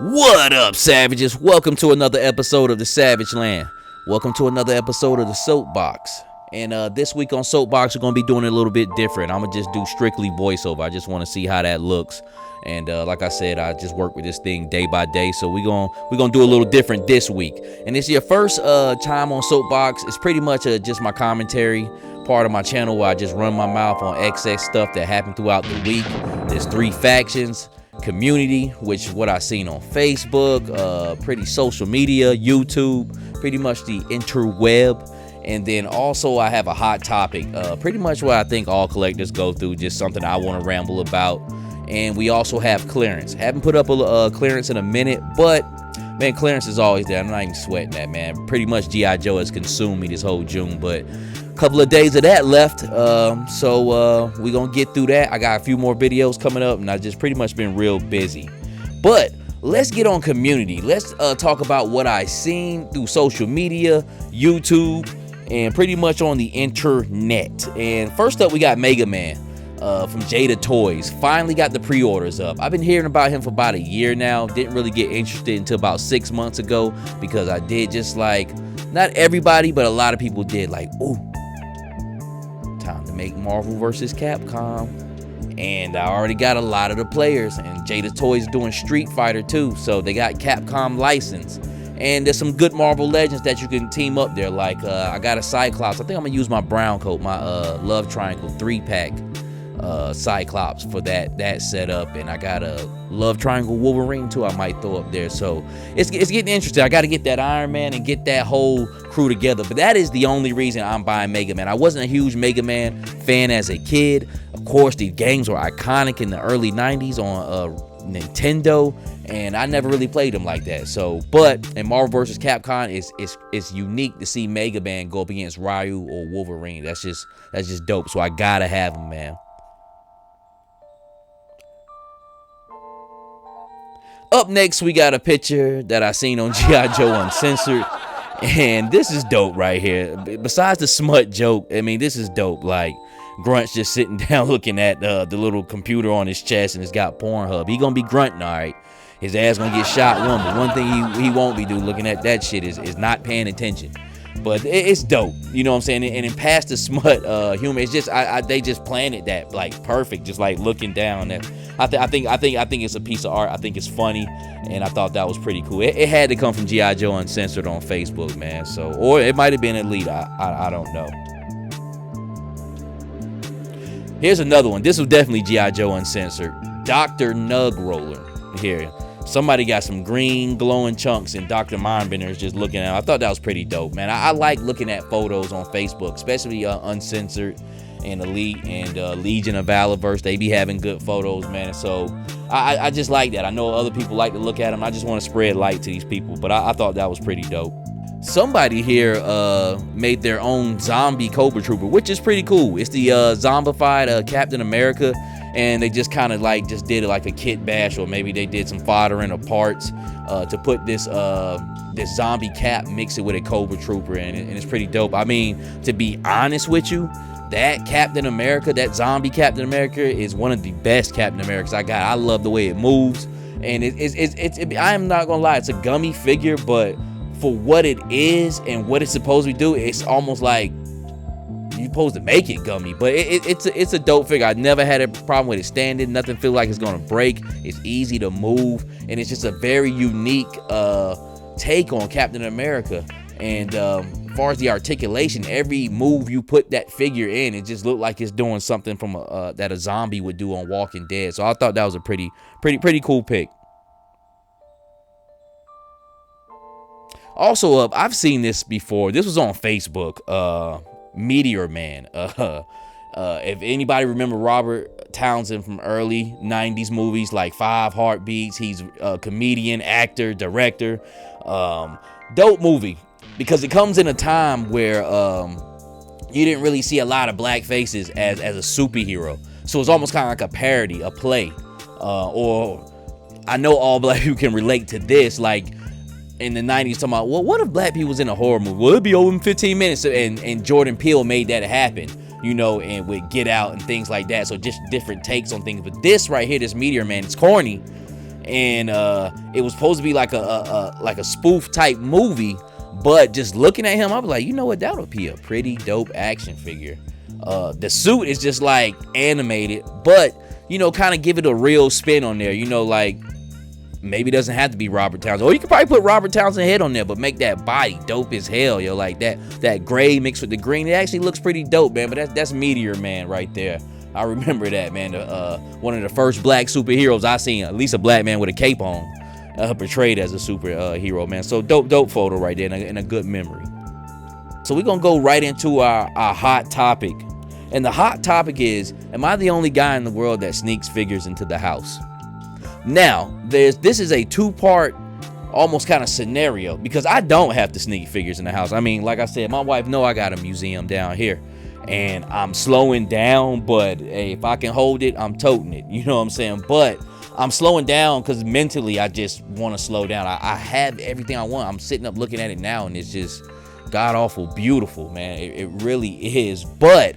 What up, savages? Welcome to another episode of the Savage Land. Welcome to another episode of the Soapbox. And this week on Soapbox, we're going to be doing it a little bit different. I'm going to just do strictly voiceover. I just want to see how that looks. And like I said, I just work with this thing day by day. So we're gonna do a little different this week. And it's your first time on Soapbox. It's pretty much just my commentary part of my channel where I just run my mouth on XX stuff that happened throughout the week. There's three factions. Community, which is what I seen on Facebook, pretty social media, YouTube, pretty much the interweb. And then also I have a hot topic, pretty much what I think all collectors go through, just something I want to ramble about. And we also have clearance. Haven't put up a clearance in a minute, but man, clearance is always there. I'm not even sweating that, man. Pretty much G.I. Joe has consumed me this whole June, but couple of days of that left, so we gonna get through that. I got a few more videos coming up, and I just pretty much been real busy. But let's get on community. Let's talk about what I seen through social media, YouTube, and pretty much on the internet. And first up, we got Mega Man from Jada Toys. Finally got the pre-orders up. I've been hearing about him for about a year now. Didn't really get interested until about 6 months ago, because I did just like, not everybody, but a lot of people did like, ooh, time to make Marvel vs. Capcom. And I already got a lot of the players, and Jada Toys doing Street Fighter too, so they got Capcom license. And there's some good Marvel Legends that you can team up there, like I got a Cyclops. I think I'm gonna use my brown coat, my Love Triangle 3-pack Cyclops for that setup, and I got a Love Triangle Wolverine too I might throw up there. So it's getting interesting. I got to get that Iron Man and get that whole crew together, but that is the only reason I'm buying Mega Man. I wasn't a huge Mega Man fan as a kid. Of course, the games were iconic in the early 90s on Nintendo, and I never really played them like that. So, but in Marvel vs. Capcom, it's unique to see Mega Man go up against Ryu or Wolverine. That's just dope. So I gotta have him, man. Up next, we got a picture that I seen on G.I. Joe Uncensored, and this is dope right here. Besides the smut joke, I mean, this is dope. Like, Grunt's just sitting down looking at the little computer on his chest, and it's got Pornhub. He gonna be grunting, all right. His ass gonna get shot one, but one thing he won't be doing looking at that shit is not paying attention. But it's dope, you know what I'm saying? And in past the smut humor, it's just they just planted that like perfect, just like looking down. That I think it's a piece of art. I think it's funny, and I thought that was pretty cool. It had to come from G.I. Joe Uncensored on Facebook, man. So, or it might have been Elite. I don't know. Here's another one. This was definitely G.I. Joe Uncensored. Dr. Nug Roller here. Somebody got some green glowing chunks, and Dr. Mindbender is just looking at it. I thought that was pretty dope, man. I like looking at photos on Facebook, especially Uncensored and Elite and Legion of Valorverse. They be having good photos, man. So I just like that. I know other people like to look at them. I just want to spread light to these people, but I thought that was pretty dope. Somebody here made their own zombie Cobra Trooper, which is pretty cool. It's the zombified Captain America. And they just kind of like just did it like a kit bash, or maybe they did some foddering or parts to put this zombie cap, mix it with a Cobra Trooper, and it's pretty dope. I mean, to be honest with you, that Captain America, that zombie Captain America, is one of the best Captain Americas I got. I love the way it moves, and I am not gonna lie, it's a gummy figure, but for what it is and what it's supposed to do, it's almost like you're supposed to make it gummy, but it's a dope figure. I never had a problem with it standing. Nothing feel like it's gonna break. It's easy to move, and it's just a very unique take on Captain America. And as far as the articulation, every move you put that figure in, it just looked like it's doing something from that a zombie would do on Walking Dead. So I thought that was a pretty cool pick. Also up, I've seen this before. This was on Facebook. Meteor Man. If anybody remember Robert Townsend from early 90s movies like 5 Heartbeats, he's a comedian, actor, director. Dope movie, because it comes in a time where you didn't really see a lot of black faces as a superhero. So it's almost kind of like a parody, a play. Or I know all black people can relate to this, like in the 90s talking about, well, what if black people was in a horror movie? Well, it'd be over in 15 minutes. And Jordan Peele made that happen, you know, and with Get Out and things like that. So just different takes on things. But this right here, this Meteor Man, it's corny. and it was supposed to be like a spoof type movie. But just looking at him, I was like, you know what, that would be a pretty dope action figure. The suit is just like animated, but you know, kind of give it a real spin on there. You know, like maybe it doesn't have to be Robert Townsend, or you could probably put Robert Townsend head on there, but make that body dope as hell, yo. Like that gray mixed with the green, it actually looks pretty dope, man. But that's Meteor Man right there. I remember that, man. One of the first black superheroes I seen, at least a black man with a cape on, portrayed as a superhero, man. So dope photo right there, and a good memory. So we're gonna go right into our hot topic. And the hot topic is, am I the only guy in the world that sneaks figures into the house? Now, this is a two-part almost kind of scenario, because I don't have to sneak figures in the house. I mean, like I said, my wife know I got a museum down here, and I'm slowing down, but hey, if I can hold it, I'm toting it. You know what I'm saying? But I'm slowing down because mentally I just want to slow down. I have everything I want. I'm sitting up looking at it now, and it's just god awful beautiful, man. It really is. But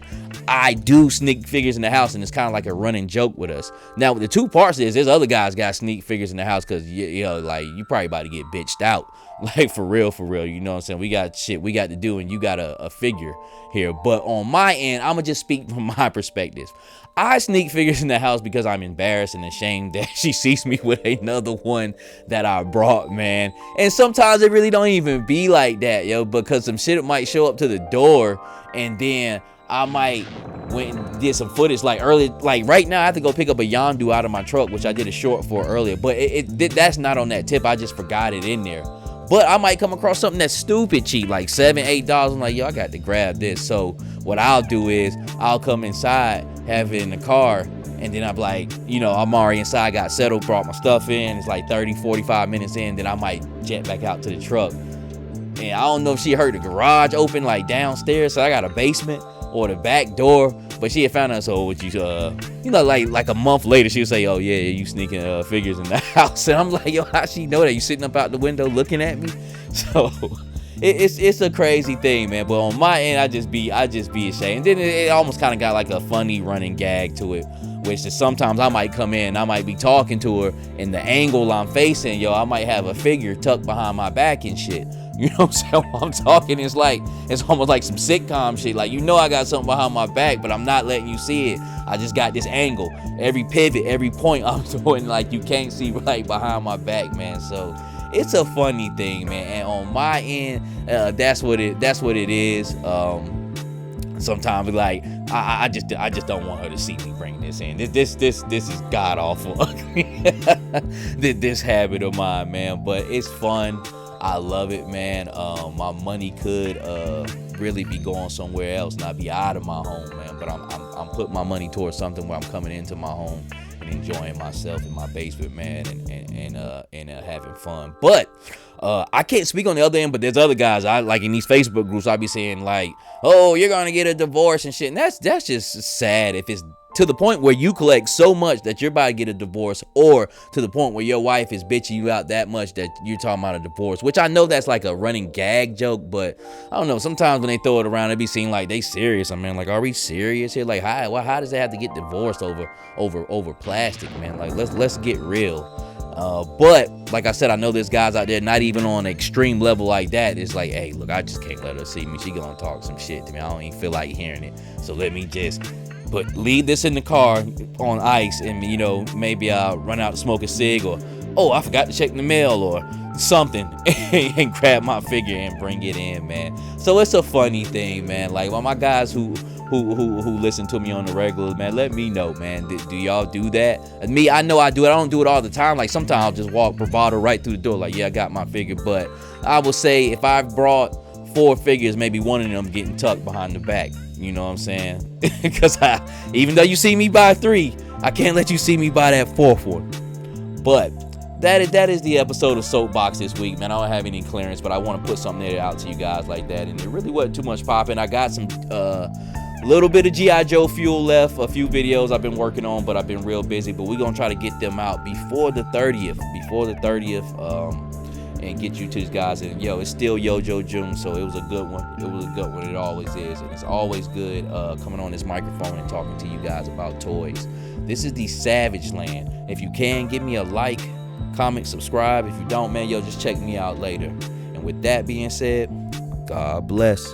I do sneak figures in the house, and it's kind of like a running joke with us. Now, the two parts is, there's other guys got sneak figures in the house because you know, like, you probably about to get bitched out, like for real, you know what I'm saying? We got shit we got to do, and you got a figure here. But on my end, I'm gonna just speak from my perspective. I sneak figures in the house because I'm embarrassed and ashamed that she sees me with another one that I brought, man. And sometimes it really don't even be like that, yo, because some shit might show up to the door, and then I might went and did some footage like early, like right now I have to go pick up a Yondu out of my truck, which I did a short for earlier, but that's not on that tip. I just forgot it in there. But I might come across something that's stupid cheap, like $7-8. I'm like, yo, I got to grab this. So what I'll do is I'll come inside, have it in the car, and then I'm like, you know, I'm already inside, got settled, brought my stuff in. It's like 30-45 minutes in, then I might jet back out to the truck. And I don't know if she heard the garage open like downstairs, so I got a basement, or the back door, but she had found out. So what you know, like a month later, she would say, oh yeah, you sneaking figures in the house. And I'm like, yo, how she know that? You sitting up out the window looking at me? So it's a crazy thing, man. But on my end, I just be ashamed. Then it almost kind of got like a funny running gag to it, which is sometimes I might come in, I might be talking to her, and the angle I'm facing, yo, I might have a figure tucked behind my back and shit. You know what I'm saying? While I'm talking, it's almost like some sitcom shit. Like, you know, I got something behind my back, but I'm not letting you see it. I just got this angle. Every pivot, every point I'm doing, like, you can't see right behind my back, man. So it's a funny thing, man. And on my end, that's what it is. Sometimes, like, I just don't want her to see me bring this in. This is god awful. This habit of mine, man. But it's fun. I love it, man. My money could really be going somewhere else, and I'd be out of my home, man. But I'm putting my money towards something where I'm coming into my home and enjoying myself in my basement, man, and having fun. But I can't speak on the other end, but there's other guys I like in these Facebook groups. I be saying like, oh, you're gonna get a divorce and shit, and that's just sad if it's to the point where you collect so much that you're about to get a divorce, or to the point where your wife is bitching you out that much that you're talking about a divorce, which I know that's like a running gag joke, but I don't know, sometimes when they throw it around, it be seem like they serious. I mean, like, are we serious here? Like, how does it have to get divorced over plastic, man? Like, let's get real. But like I said, I know there's guys out there not even on an extreme level like that. It's like, hey, look, I just can't let her see me. She gonna talk some shit to me. I don't even feel like hearing it. So let me just leave this in the car on ice, and, you know, maybe I'll run out to smoke a cig, or, oh, I forgot to check the mail or something, and grab my figure and bring it in, man. So it's a funny thing, man. Like, well, my guys who listen to me on the regular, man, let me know, man. Do y'all do that? And me, I know I do it. I don't do it all the time. Like, sometimes I'll just walk bravado right through the door, like, yeah, I got my figure. But I will say, if I've brought 4 figures, maybe one of them getting tucked behind the back. You know what I'm saying? Because even though you see me buy 3, I can't let you see me buy that 4th one. But that is the episode of Soapbox this week, man. I don't have any clearance, but I want to put something there out to you guys like that. And it really wasn't too much popping. I got some little bit of G.I. Joe fuel left, a few videos I've been working on, but I've been real busy. But we're going to try to get them out before the 30th. And get you to these guys. And yo, it's still Yojo June, so it was a good one. It always is, and it's always good coming on this microphone and talking to you guys about toys. This is the Savage Land. If you can, give me a like, Comment, subscribe. If you don't, man, yo, just check me out later. And with that being said, God bless.